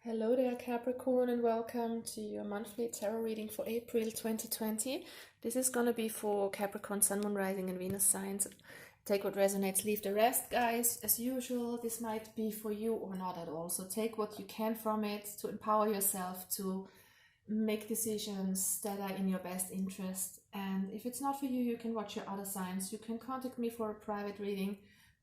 Hello there, Capricorn, and welcome to your monthly tarot reading for April 2020. This is going to be for Capricorn, Sun, Moon, Rising, and Venus signs. Take what resonates, leave the rest, guys. As usual, this might be for you or not at all. So take what you can from it to empower yourself to make decisions that are in your best interest. And if it's not for you, you can watch your other signs. You can contact me for a private reading.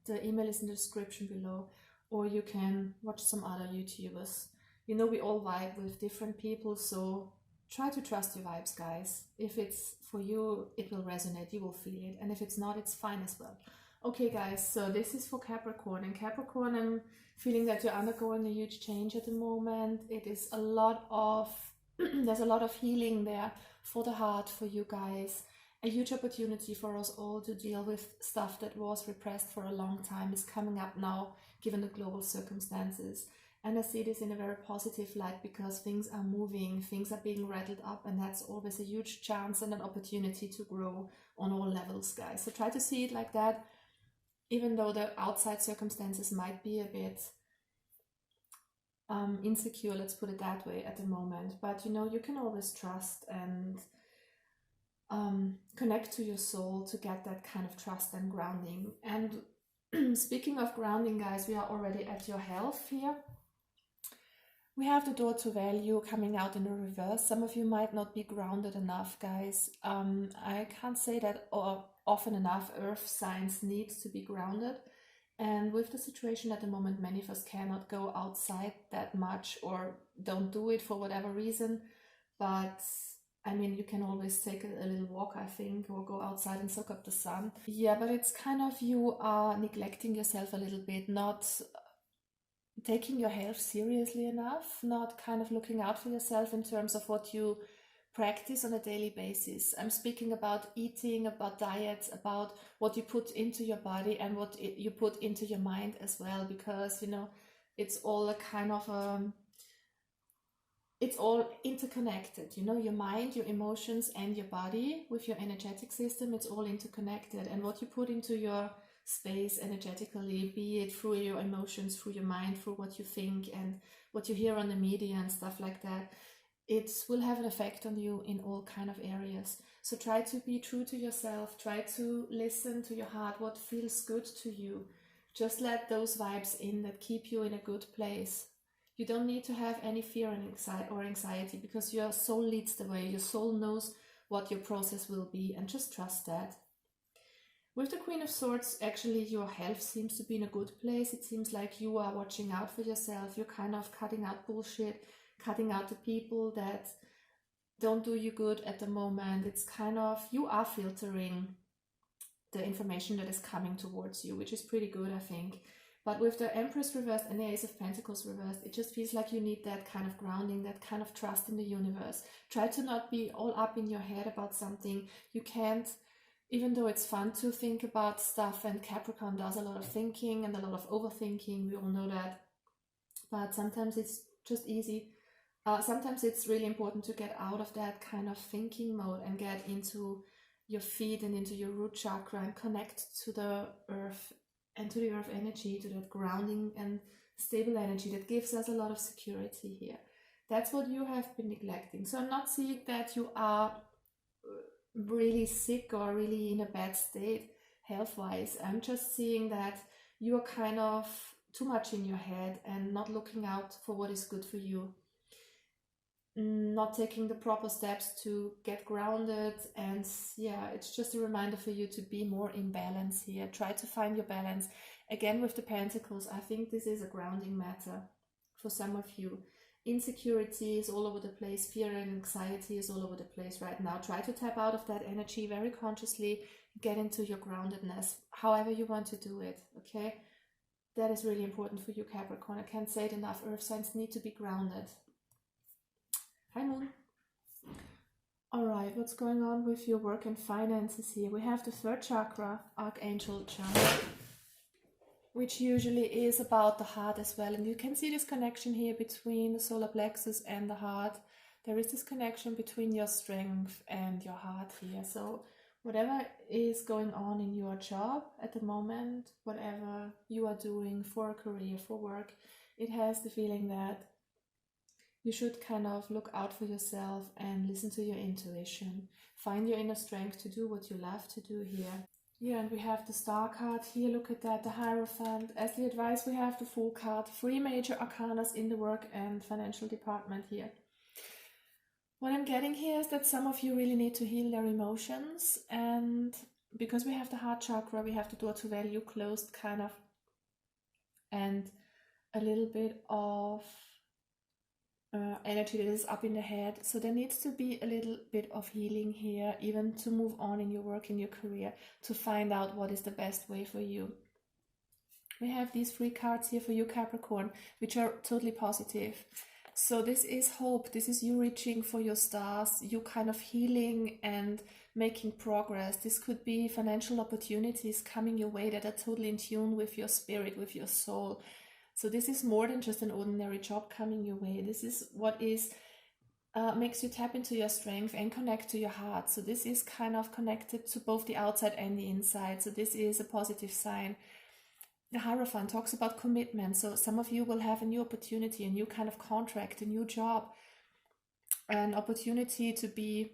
The email is in the description below. Or you can watch some other YouTubers. You know, we all vibe with different people, so try to trust your vibes, guys. If it's for you, it will resonate, you will feel it. And if it's not, it's fine as well. Okay, guys, so this is for Capricorn. And Capricorn, I'm feeling that you're undergoing a huge change at the moment. It is a lot of, there's a lot of healing there for the heart for you guys. A huge opportunity for us all to deal with stuff that was repressed for a long time is coming up now, given the global circumstances. And I see this in a very positive light because things are moving, things are being rattled up, and that's always a huge chance and an opportunity to grow on all levels, guys. So try to see it like that, even though the outside circumstances might be a bit insecure, let's put it that way, at the moment. But you know, you can always trust and connect to your soul to get that kind of trust and grounding. And speaking of grounding, guys, we are already at your health here. We have the door to value coming out in the reverse. Some of you might not be grounded enough, guys. I can't say that often enough. Earth signs need to be grounded. And with the situation at the moment, many of us cannot go outside that much or don't do it for whatever reason. But I mean, you can always take a little walk, I think, or go outside and soak up the sun. Yeah, but it's kind of you are neglecting yourself a little bit, not taking your health seriously enough, not kind of looking out for yourself in terms of what you practice on a daily basis. I'm speaking about eating, about diets, about what you put into your body and what you put into your mind as well, because, you know, it's all a kind of it's all interconnected, you know, your mind, your emotions, and your body with your energetic system. It's all interconnected, and what you put into your space energetically, be it through your emotions, through your mind, through what you think and what you hear on the media and stuff like that, it will have an effect on you in all kind of areas. So try to be true to yourself, try to listen to your heart, what feels good to you. Just let those vibes in that keep you in a good place. You don't need to have any fear or anxiety because your soul leads the way. Your soul knows what your process will be, and just trust that. With the Queen of Swords, actually your health seems to be in a good place. It seems like you are watching out for yourself. You're kind of cutting out bullshit, cutting out the people that don't do you good at the moment. It's kind of, you are filtering the information that is coming towards you, which is pretty good, I think. But with the Empress reversed and the Ace of Pentacles reversed, it just feels like you need that kind of grounding, that kind of trust in the universe. Try to not be all up in your head about something. You can't, even though it's fun to think about stuff, and Capricorn does a lot of thinking and a lot of overthinking, we all know that. But sometimes it's just easy. Sometimes it's really important to get out of that kind of thinking mode and get into your feet and into your root chakra and connect to the earth and to the earth energy, to that grounding and stable energy that gives us a lot of security here. That's what you have been neglecting. So I'm not seeing that you are really sick or really in a bad state health-wise. I'm just seeing that you are kind of too much in your head and not looking out for what is good for you, not taking the proper steps to get grounded. And yeah, it's just a reminder for you to be more in balance here. Try to find your balance. Again, with the Pentacles, I think this is a grounding matter for some of you. Insecurity is all over the place. Fear and anxiety is all over the place right now. Try to tap out of that energy very consciously. Get into your groundedness, however you want to do it, okay? That is really important for you, Capricorn. I can't say it enough. Earth signs need to be grounded. Hi, Moon. Alright, what's going on with your work and finances here? We have the third chakra, Archangel Chakra, which usually is about the heart as well. And you can see this connection here between the solar plexus and the heart. There is this connection between your strength and your heart here. So whatever is going on in your job at the moment, whatever you are doing for a career, for work, it has the feeling that You should kind of look out for yourself and listen to your intuition. Find your inner strength to do what you love to do here. Yeah, and we have the Star card here. Look at that, the Hierophant. As the advice, we have the Fool card. 3 major arcanas in the work and financial department here. What I'm getting here is that some of you really need to heal their emotions, and because we have the heart chakra, we have the door to value closed kind of, and a little bit of energy that is up in the head. So there needs to be a little bit of healing here, even to move on in your work, in your career, to find out what is the best way for you. We have these 3 cards here for you, Capricorn, which are totally positive. So this is hope. This is you reaching for your stars, you kind of healing and making progress. This could be financial opportunities coming your way that are totally in tune with your spirit, with your soul. So this is more than just an ordinary job coming your way. This is what is makes you tap into your strength and connect to your heart. So this is kind of connected to both the outside and the inside. So this is a positive sign. The Hierophant talks about commitment. So some of you will have a new opportunity, a new kind of contract, a new job, an opportunity to be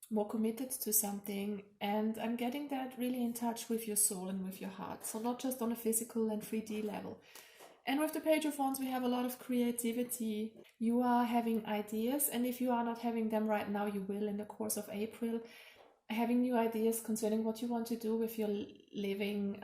more committed to something. And I'm getting that really in touch with your soul and with your heart. So not just on a physical and 3D level. And with the Page of Wands, we have a lot of creativity. You are having ideas, and if you are not having them right now, you will in the course of April. Having new ideas concerning what you want to do with your living,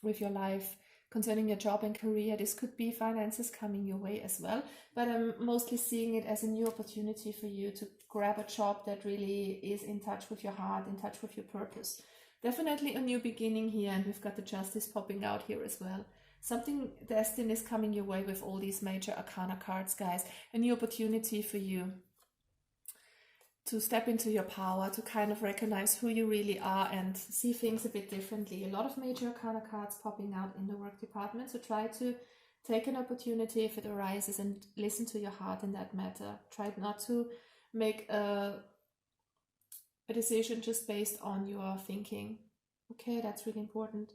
with your life, concerning your job and career. This could be finances coming your way as well, but I'm mostly seeing it as a new opportunity for you to grab a job that really is in touch with your heart, in touch with your purpose. Definitely a new beginning here, and we've got the Justice popping out here as well. Something destined is coming your way with all these major arcana cards, guys. A new opportunity for you to step into your power, to kind of recognize who you really are and see things a bit differently. A lot of major arcana cards popping out in the work department, so try to take an opportunity if it arises and listen to your heart in that matter. Try not to make a decision just based on your thinking. Okay, that's really important.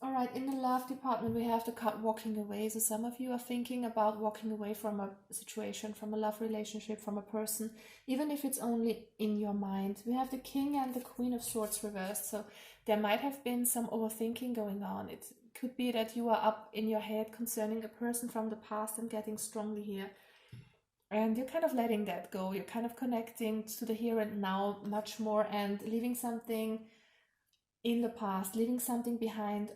All right, in the love department, we have the card walking away. So some of you are thinking about walking away from a situation, from a love relationship, from a person, even if it's only in your mind. We have the King and the Queen of Swords reversed. So there might have been some overthinking going on. It could be that you are up in your head concerning a person from the past and getting strongly here. And you're kind of letting that go. You're kind of connecting to the here and now much more and leaving something in the past, leaving something behind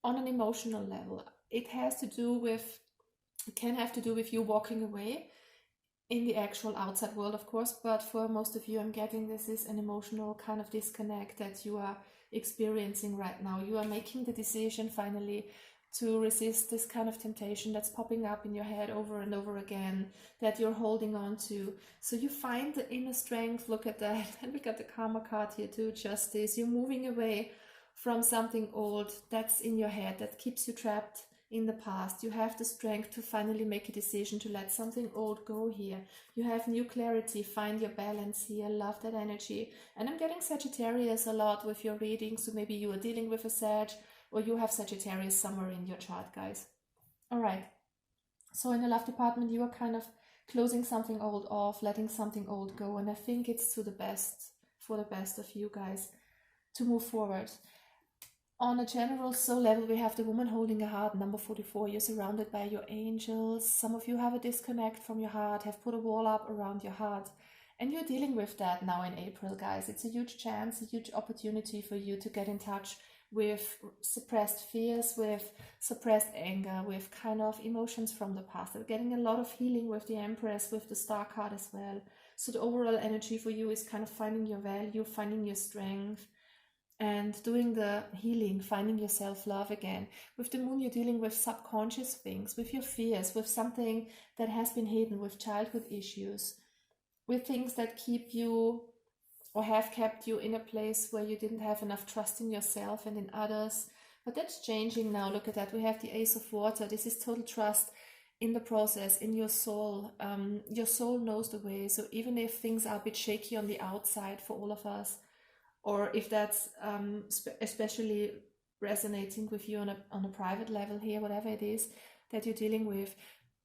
on an emotional level. It has to do with, it can have to do with you walking away in the actual outside world, of course, but for most of you, I'm getting this is an emotional kind of disconnect that you are experiencing right now. You are making the decision finally to resist this kind of temptation that's popping up in your head over and over again, that you're holding on to. So you find the inner strength. Look at that. And we got the Karma card here too, Justice. You're moving away from something old that's in your head that keeps you trapped in the past. You have the strength to finally make a decision to let something old go here. You have new clarity. Find your balance here. Love that energy. And I'm getting Sagittarius a lot with your reading. So maybe you are dealing with a Sag, or you have Sagittarius somewhere in your chart, guys. All right. So in the love department, you are kind of closing something old off, letting something old go. And I think it's for the best of you guys to move forward. On a general soul level, we have the Woman Holding a Heart, number 44. You're surrounded by your angels. Some of you have a disconnect from your heart, have put a wall up around your heart. And you're dealing with that now in April, guys. It's a huge chance, a huge opportunity for you to get in touch with suppressed fears, with suppressed anger, with kind of emotions from the past. We're getting a lot of healing with the Empress, with the Star card as well. So the overall energy for you is kind of finding your value, finding your strength, and doing the healing, finding your self-love again. With the Moon, you're dealing with subconscious things, with your fears, with something that has been hidden, with childhood issues, with things that keep you or have kept you in a place where you didn't have enough trust in yourself and in others. But that's changing now. Look at that. We have the Ace of Water. This is total trust in the process, in your soul. Your soul knows the way. So even if things are a bit shaky on the outside for all of us, or if that's especially resonating with you on a private level here, whatever it is that you're dealing with,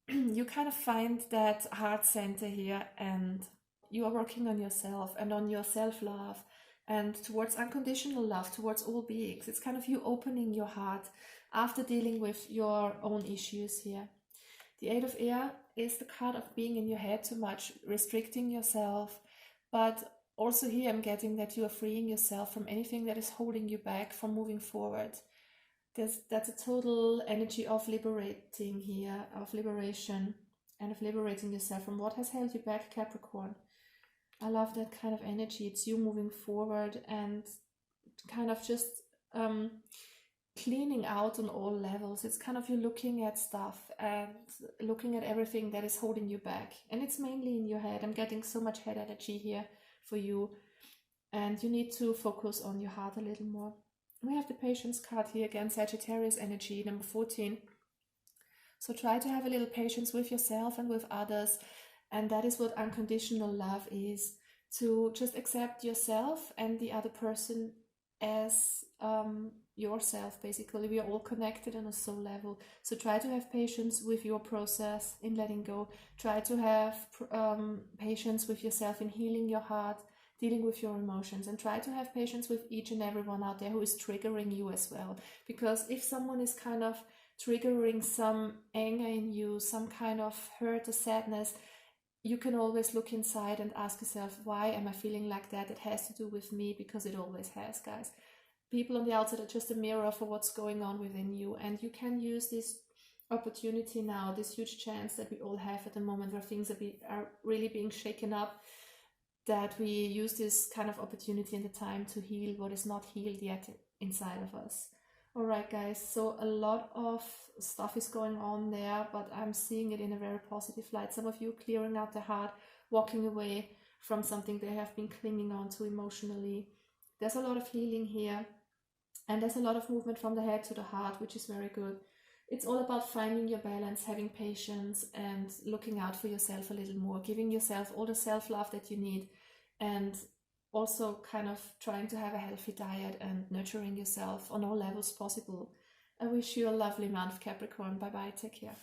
you kind of find that heart center here, and you are working on yourself and on your self-love and towards unconditional love towards all beings. It's kind of you opening your heart after dealing with your own issues here. The Eight of Air is the card of being in your head too much, restricting yourself, but also here I'm getting that you are freeing yourself from anything that is holding you back from moving forward. That's a total energy of liberating here, of liberation, and of liberating yourself from what has held you back, Capricorn. I love that kind of energy. It's you moving forward and kind of just cleaning out on all levels. It's kind of you looking at stuff and looking at everything that is holding you back. And it's mainly in your head. I'm getting so much head energy here for you. And you need to focus on your heart a little more. We have the Patience card here again, Sagittarius energy, number 14. So try to have a little patience with yourself and with others. And that is what unconditional love is. To just accept yourself and the other person as yourself, basically. We are all connected on a soul level. So try to have patience with your process in letting go. Try to have patience with yourself in healing your heart, dealing with your emotions, and try to have patience with each and everyone out there who is triggering you as well. Because if someone is kind of triggering some anger in you, some kind of hurt or sadness, you can always look inside and ask yourself, why am I feeling like that? It has to do with me, because it always has, guys. People on the outside are just a mirror for what's going on within you, and you can use this opportunity now, this huge chance that we all have at the moment where things are really being shaken up, that we use this kind of opportunity and the time to heal what is not healed yet inside of us. All right, guys, so a lot of stuff is going on there, but I'm seeing it in a very positive light. Some of you clearing out the heart, walking away from something they have been clinging on to emotionally. There's a lot of healing here, and there's a lot of movement from the head to the heart, which is very good. It's all about finding your balance, having patience, and looking out for yourself a little more, giving yourself all the self-love that you need, and also kind of trying to have a healthy diet and nurturing yourself on all levels possible. I wish you a lovely month, Capricorn. Bye-bye. Take care.